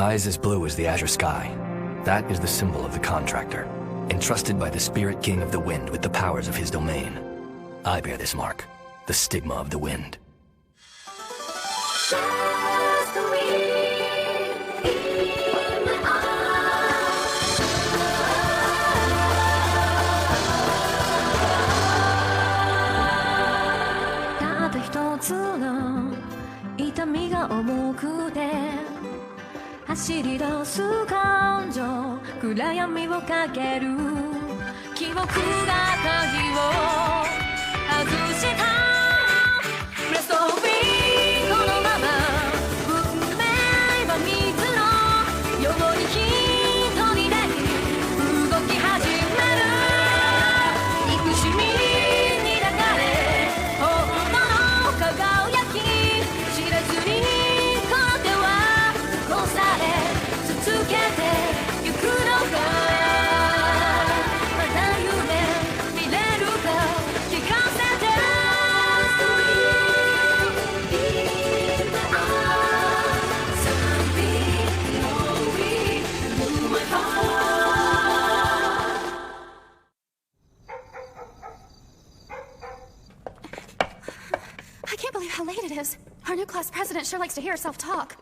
Eyes as blue as the azure sky. That is the symbol of the contractor, entrusted by the Spirit King of the Wind with the powers of his domain. I bear this mark, the Stigma of the Wind. 走り出す感情暗闇をかける記憶が鍵を外したレストリーこのまま運命は水のように一人で動き始める憎しみに流れ本当の輝き知らずに How late it is. Our new class president sure likes to hear herself talk.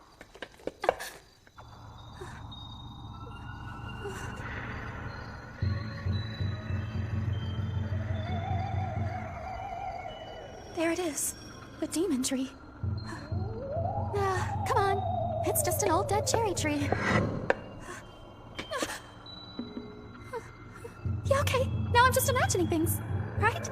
There it is. The demon tree. Come on. It's just an old dead cherry tree. Yeah, okay. Now I'm just imagining things, right?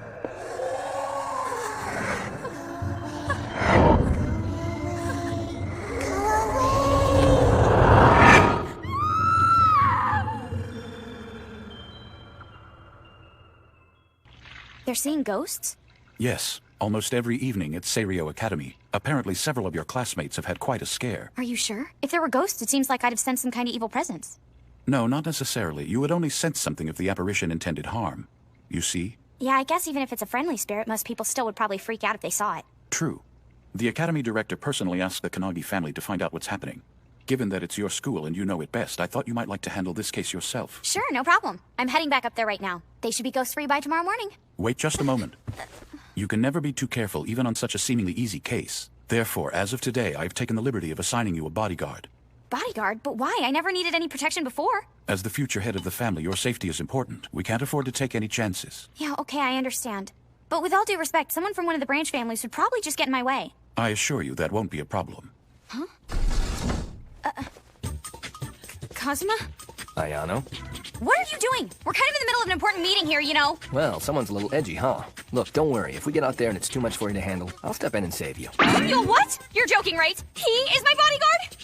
They're seeing ghosts? Yes. Almost every evening at Seiryo Academy. Apparently several of your classmates have had quite a scare. Are you sure? If there were ghosts, it seems like I'd have sent some kind of evil presence. No, not necessarily. You would only sense something if the apparition intended harm. You see? Yeah, I guess even if it's a friendly spirit, most people still would probably freak out if they saw it. True. The Academy director personally asked the Kanagi family to find out what's happening. Given that it's your school and you know it best, I thought you might like to handle this case yourself. Sure, no problem. I'm heading back up there right now. They should be ghost-free by tomorrow morning. Wait just a moment. You can never be too careful, even on such a seemingly easy case. Therefore, as of today, I've taken the liberty of assigning you a bodyguard. Bodyguard? But why? I never needed any protection before. As the future head of the family, your safety is important. We can't afford to take any chances. Yeah, okay, I understand. But with all due respect, someone from one of the branch families would probably just get in my way. I assure you that won't be a problem. Huh? Kazuma? Ayano? What are you doing? We're kind of in the middle of an important meeting here, you know. Well, someone's a little edgy, huh? Look, don't worry. If we get out there and it's too much for you to handle, I'll step in and save you. You what? You're joking, right? He is my bodyguard?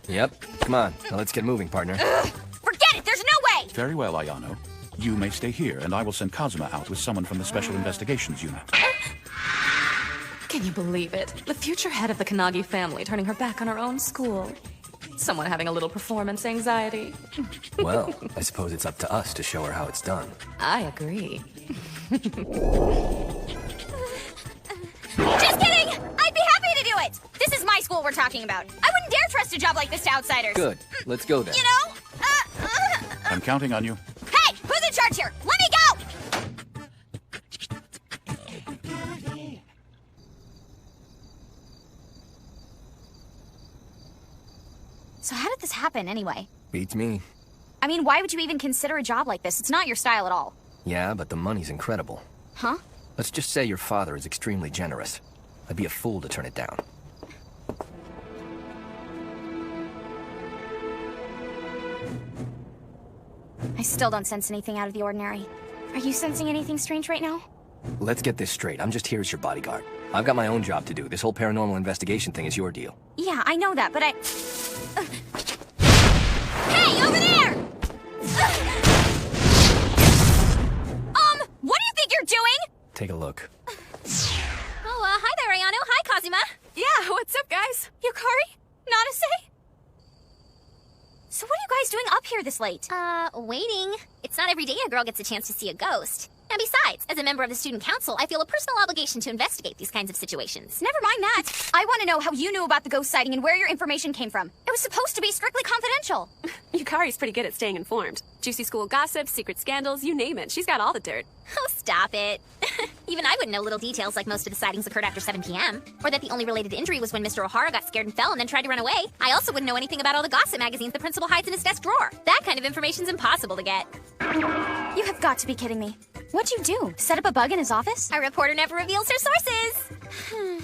Yep. Come on. Now let's get moving, partner. Forget it! There's no way! Very well, Ayano. You may stay here, and I will send Kazuma out with someone from the Special Investigations Unit. Can you believe it? The future head of the Kanagi family turning her back on her own school. Someone having a little performance anxiety. Well, I suppose it's up to us to show her how it's done. I agree. Just kidding! I'd be happy to do it! This is my school we're talking about. I wouldn't dare trust a job like this to outsiders. Good. Let's go then. You know? I'm counting on you. Hey! Who's in charge here? Let me go! So how did this happen, anyway? Beats me. I mean, why would you even consider a job like this? It's not your style at all. Yeah, but the money's incredible. Huh? Let's just say your father is extremely generous. I'd be a fool to turn it down. I still don't sense anything out of the ordinary. Are you sensing anything strange right now? Let's get this straight. I'm just here as your bodyguard. I've got my own job to do. This whole paranormal investigation thing is your deal. Yeah, I know that, but I... Hey, over there! What do you think you're doing? Take a look. Oh, hi there, Ayano. Hi, Kazuma. Yeah, what's up, guys? Yukari? Nanase? So what are you guys doing up here this late? Waiting. It's not every day a girl gets a chance to see a ghost. And besides, as a member of the student council, I feel a personal obligation to investigate these kinds of situations. Never mind that. I want to know how you knew about the ghost sighting and where your information came from. It was supposed to be strictly confidential. Yukari's pretty good at staying informed. Juicy school gossip, secret scandals, you name it. She's got all the dirt. Oh, stop it. Even I wouldn't know little details like most of the sightings occurred after 7 p.m. Or that the only related injury was when Mr. O'Hara got scared and fell and then tried to run away. I also wouldn't know anything about all the gossip magazines the principal hides in his desk drawer. That kind of information's impossible to get. You have got to be kidding me. What'd you do? Set up a bug in his office? A reporter never reveals her sources.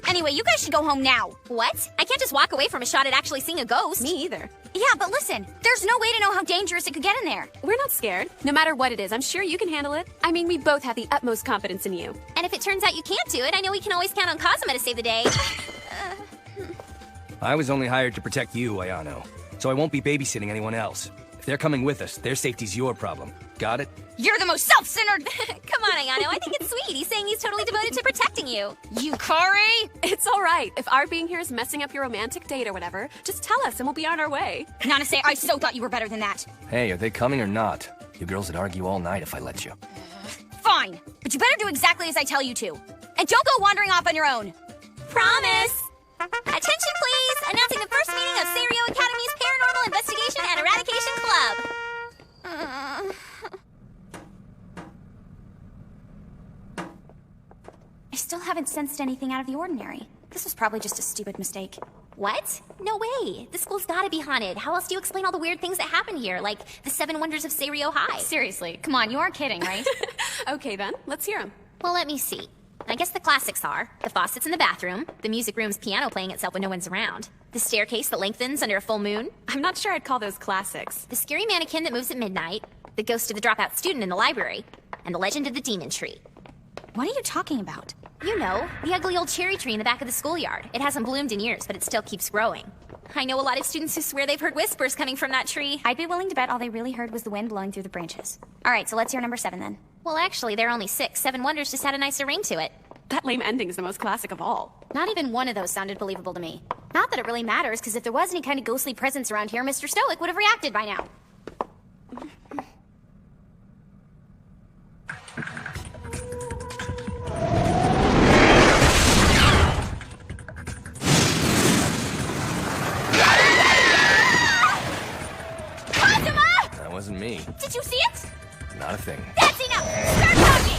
Anyway, you guys should go home now. What? I can't just walk away from a shot at actually seeing a ghost. Me either. Yeah, but listen, there's no way to know how dangerous it could get in there. We're not scared. No matter what it is, I'm sure you can handle it. I mean, we both have the utmost confidence in you. And if it turns out you can't do it, I know we can always count on Kazuma to save the day. I was only hired to protect you, Ayano. So I won't be babysitting anyone else. If they're coming with us, their safety's your problem. Got it? You're the most self-centered... Come on, Ayano, I think it's sweet. He's saying he's totally devoted to protecting you. Yukari! It's all right. If our being here is messing up your romantic date or whatever, just tell us and we'll be on our way. Nanase, I so thought you were better than that. Hey, are they coming or not? You girls would argue all night if I let you. Fine, but you better do exactly as I tell you to. And don't go wandering off on your own. Promise. Attention, please. Announcing the first meeting of Seiryo Academy's Paranormal Investigation and Eradication Club. I still haven't sensed anything out of the ordinary. This was probably just a stupid mistake. What? No way. The school's gotta be haunted. How else do you explain all the weird things that happen here, like the 7 wonders of Seiryo High? Seriously, come on, you aren't kidding, right? Okay then, let's hear them. Well, let me see. I guess the classics are the faucets in the bathroom, the music room's piano playing itself when no one's around, the staircase that lengthens under a full moon, I'm not sure I'd call those classics. the scary mannequin that moves at midnight, the ghost of the dropout student in the library, and the legend of the demon tree. What are you talking about? You know, the ugly old cherry tree in the back of the schoolyard. It hasn't bloomed in years, but it still keeps growing. I know a lot of students who swear they've heard whispers coming from that tree. I'd be willing to bet all they really heard was the wind blowing through the branches. All right, so let's hear number 7 then. Well, actually, there are only 6. 7 wonders just had a nicer ring to it. That lame ending's the most classic of all. Not even one of those sounded believable to me. Not that it really matters, because if there was any kind of ghostly presence around here, Mr. Stoic would have reacted by now. That wasn't me. Did you see it? Not a thing. That's enough! Start talking!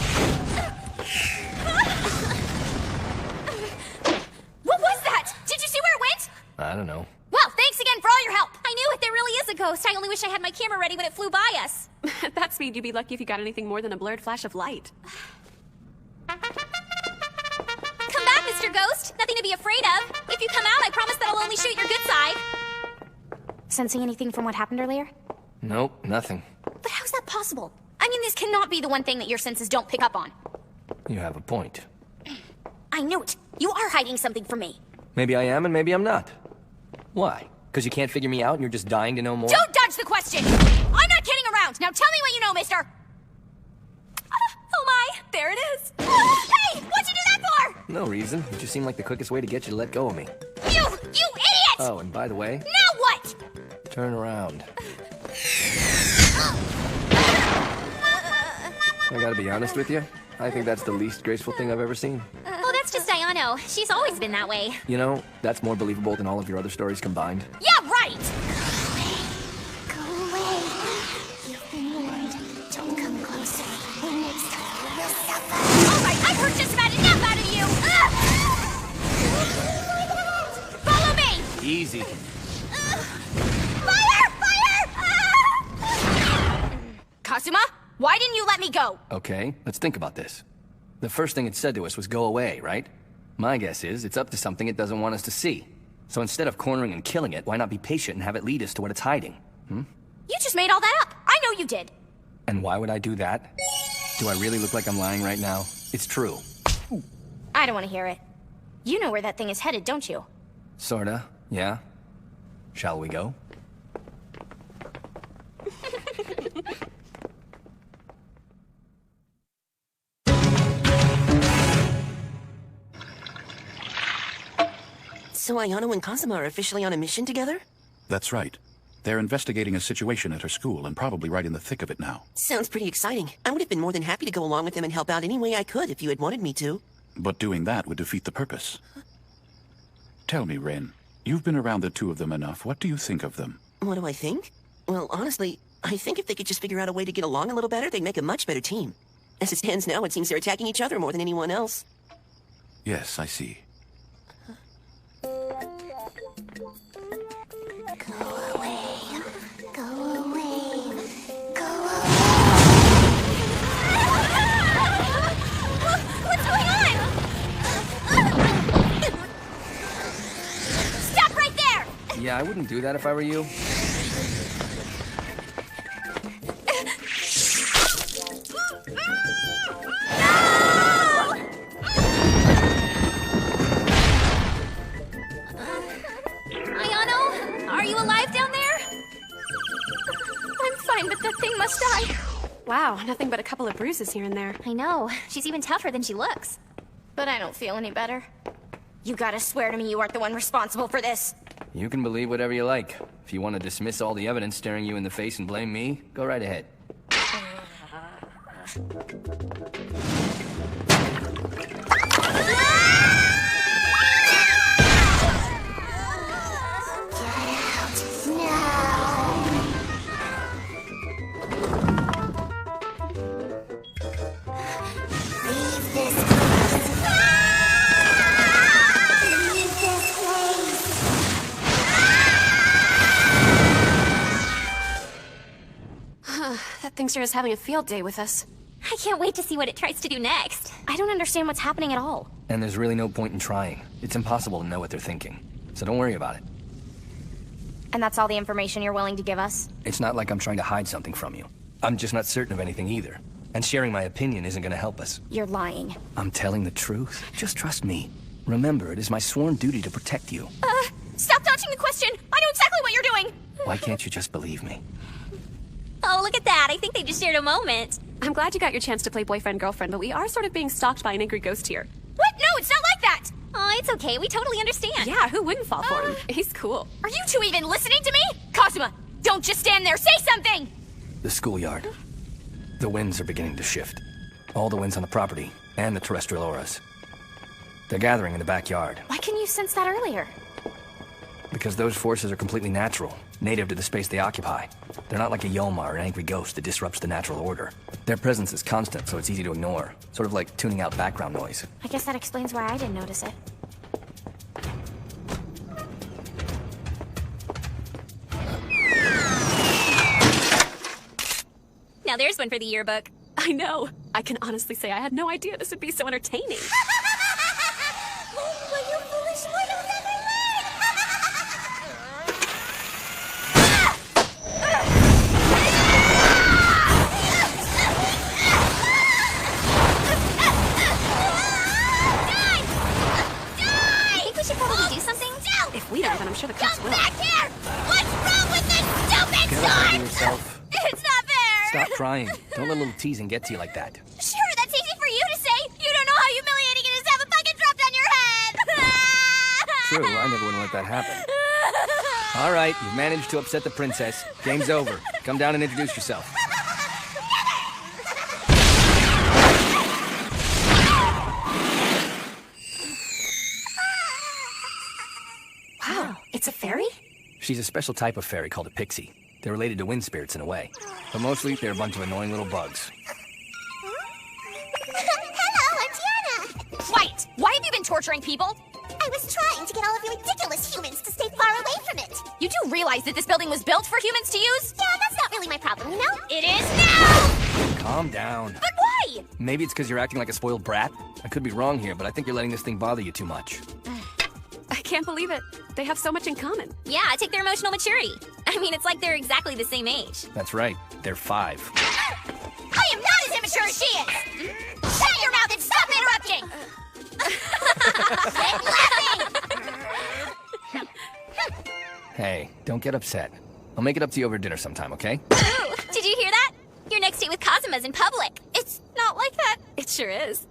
What was that? Did you see where it went? I don't know. Well, thanks again for all your help. I knew it. There really is a ghost. I only wish I had my camera ready when it flew by us. At that speed, you'd be lucky if you got anything more than a blurred flash of light. Come back, Mr. Ghost. Nothing to be afraid of. If you come out, I promise that I'll only shoot your good side. Sensing anything from what happened earlier? Nope, nothing. But how's that possible? I mean, this cannot be the one thing that your senses don't pick up on. You have a point. I knew it. You are hiding something from me. Maybe I am and maybe I'm not. Why? Because you can't figure me out and you're just dying to know more? Don't dodge the question! I'm not kidding around! Now tell me what you know, mister! Oh my, there it is. Hey! What'd you do that for? No reason. It just seemed like the quickest way to get you to let go of me. You idiot! Oh, and by the way, Now what? turn around. I gotta be honest with you. I think that's the least graceful thing I've ever seen. Oh, that's just Ayano. She's always been that way. You know, that's more believable than all of your other stories combined. Yeah, right! Go away. You've been warned. Don't come closer. Next time you will suffer. All right, I've heard just about enough out of you! Follow me! Easy. Fire! Fire! Kazuma, why didn't you let me go? Okay, let's think about this. The first thing it said to us was go away, right? My guess is it's up to something it doesn't want us to see. So instead of cornering and killing it, why not be patient and have it lead us to what it's hiding? You just made all that up. I know you did. And why would I do that? Do I really look like I'm lying right now? It's true. I don't want to hear it. You know where that thing is headed, don't you? Sorta, yeah. Shall we go? So Ayano and Kazuma are officially on a mission together? That's right. They're investigating a situation at her school and probably right in the thick of it now. Sounds pretty exciting. I would have been more than happy to go along with them and help out any way I could if you had wanted me to. But doing that would defeat the purpose. Tell me, Ren, you've been around the two of them enough. What do you think of them? What do I think? Well, honestly, I think if they could just figure out a way to get along a little better, they'd make a much better team. As it stands now, it seems they're attacking each other more than anyone else. Yes, I see. What's going on? Stop right there! Yeah, I wouldn't do that if I were you. Ayano, are you alive down there? I'm fine, but that thing must die. Wow, nothing but a couple of bruises here and there. I know. She's even tougher than she looks. But I don't feel any better. You gotta swear to me you aren't the one responsible for this. You can believe whatever you like. If you want to dismiss all the evidence staring you in the face and blame me, go right ahead. That thing sure is having a field day with us. I can't wait to see what it tries to do next. I don't understand what's happening at all. And there's really no point in trying. It's impossible to know what they're thinking. So don't worry about it. And that's all the information you're willing to give us? It's not like I'm trying to hide something from you. I'm just not certain of anything either. And sharing my opinion isn't gonna help us. You're lying. I'm telling the truth. Just trust me. Remember, it is my sworn duty to protect you. Stop dodging the question! I know exactly what you're doing! Why can't you just believe me? Oh, look at that. I think they just shared a moment. I'm glad you got your chance to play boyfriend-girlfriend, but we are sort of being stalked by an angry ghost here. What? No, it's not like that! Oh, it's okay. We totally understand. Yeah, who wouldn't fall for him? He's cool. Are you two even listening to me? Kazuma, don't just stand there. Say something! The schoolyard. The winds are beginning to shift. All the winds on the property, and the terrestrial auras. They're gathering in the backyard. Why couldn't you sense that earlier? Because those forces are completely natural, native to the space they occupy. They're not like a Yoma or an angry ghost that disrupts the natural order. Their presence is constant, so it's easy to ignore. Sort of like tuning out background noise. I guess that explains why I didn't notice it. Now there's one for the yearbook. I know. I can honestly say I had no idea this would be so entertaining. We don't, but I'm sure the cops will. Come back here! What's wrong with this stupid Get over yourself. It's not fair! Stop crying. Don't let a little teasing get to you like that. Sure, that's easy for you to say. You don't know how humiliating it is to have a bucket dropped on your head! True, I never would have let that happen. All right, you've managed to upset the princess. Game's over. Come down and introduce yourself. Wow, it's a fairy? She's a special type of fairy called a pixie. They're related to wind spirits in a way. But mostly, they're a bunch of annoying little bugs. Hello, I'm Tiana. Quiet! Why have you been torturing people? I was trying to get all of you ridiculous humans to stay far away from it. You do realize that this building was built for humans to use? Yeah, that's not really my problem, you know? It is now! Calm down. But why? Maybe it's because you're acting like a spoiled brat. I could be wrong here, but I think you're letting this thing bother you too much. I can't believe it. They have so much in common. Yeah, take their emotional maturity. I mean, it's like they're exactly the same age. That's right. They're 5. I am not as immature as she is! Shut your mouth and stop interrupting! Quit laughing! Hey, don't get upset. I'll make it up to you over dinner sometime, okay? Ooh, did you hear that? Your next date with Kazuma's in public. It's not like that. It sure is.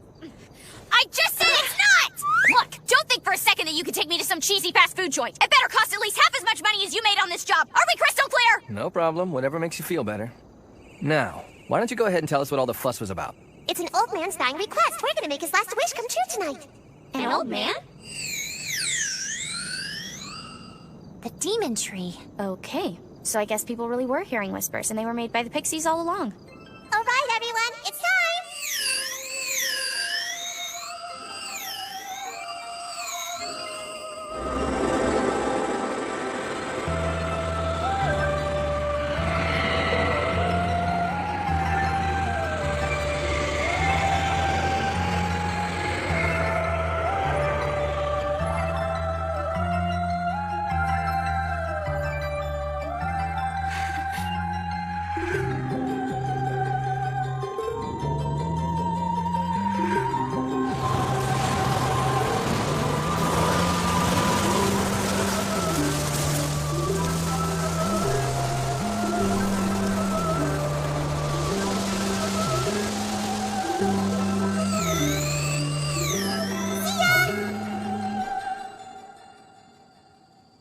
I just said it's not! Look, don't think for a second that you could take me to some cheesy fast food joint. It better cost at least half as much money as you made on this job. Are we crystal clear? No problem. Whatever makes you feel better. Now, why don't you go ahead and tell us what all the fuss was about? It's an old man's dying request. We're gonna make his last wish come true tonight. An old man? The demon tree. Okay, so I guess people really were hearing whispers, and they were made by the pixies all along. All right, everyone, it's time!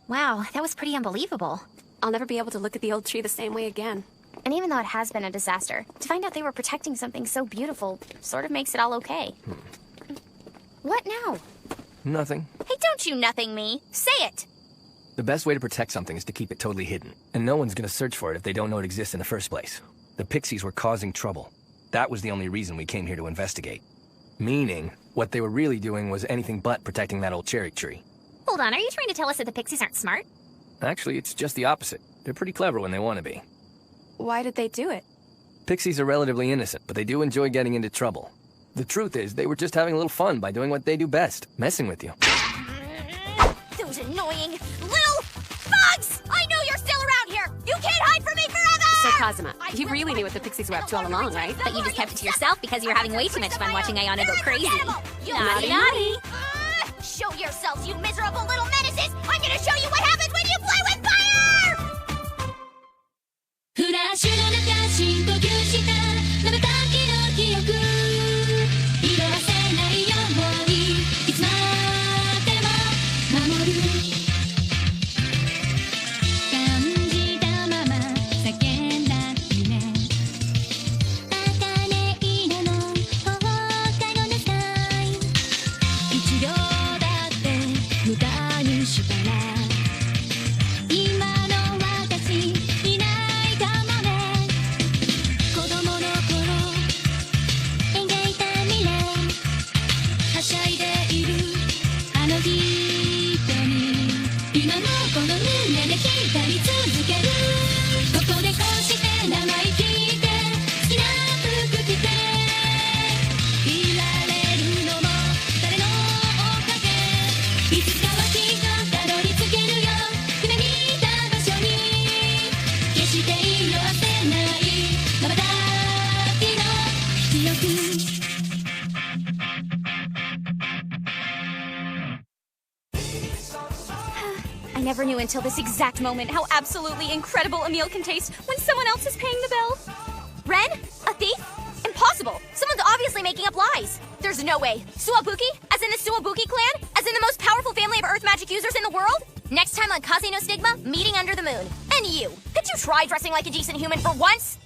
Wow, that was pretty unbelievable. I'll never be able to look at the old tree the same way again. And even though it has been a disaster, to find out they were protecting something so beautiful sort of makes it all okay. What now? Nothing. Hey, don't you nothing me. Say it! The best way to protect something is to keep it totally hidden. And no one's gonna search for it if they don't know it exists in the first place. The pixies were causing trouble. That was the only reason we came here to investigate. Meaning, what they were really doing was anything but protecting that old cherry tree. Hold on, are you trying to tell us that the pixies aren't smart? Actually, it's just the opposite. They're pretty clever when they want to be. Why did they do it? Pixies are relatively innocent, but they do enjoy getting into trouble. The truth is, they were just having a little fun by doing what they do best, messing with you. Those annoying little bugs! I know you're still around here! You can't hide from me forever! So, Kazuma, you really knew what the pixies were up to all along, right? But you just kept it to yourself because you were having way too much fun watching Ayana go crazy. Naughty, naughty! Show yourselves, you miserable little menaces! I'm gonna show you what happens when you play with fire! フラッシュの中深呼吸した瞬きの記憶色褪せないようにいつまでも守る感じたまま叫んだ夢茜色の放課後のスカイ一秒だって無駄にしたら今の私いないかもね子供の頃描いた未来はしゃいでいるあの人に今もこの胸で浸り続けるここでこうして名前聞いて好きな服着ていられるのも誰のおかげいつかはきっとたどり着けるよ夢見た場所に決して色あせない瞬きの記憶 I never knew until this exact moment how absolutely incredible a meal can taste when someone else is paying the bill. Ren? A thief? Impossible! Someone's obviously making up lies. There's no way. Suwabuki? As in the Suwabuki clan? As in the most powerful family of Earth magic users in the world? Next time on Kaze no Stigma, meeting under the moon. And you, could you try dressing like a decent human for once?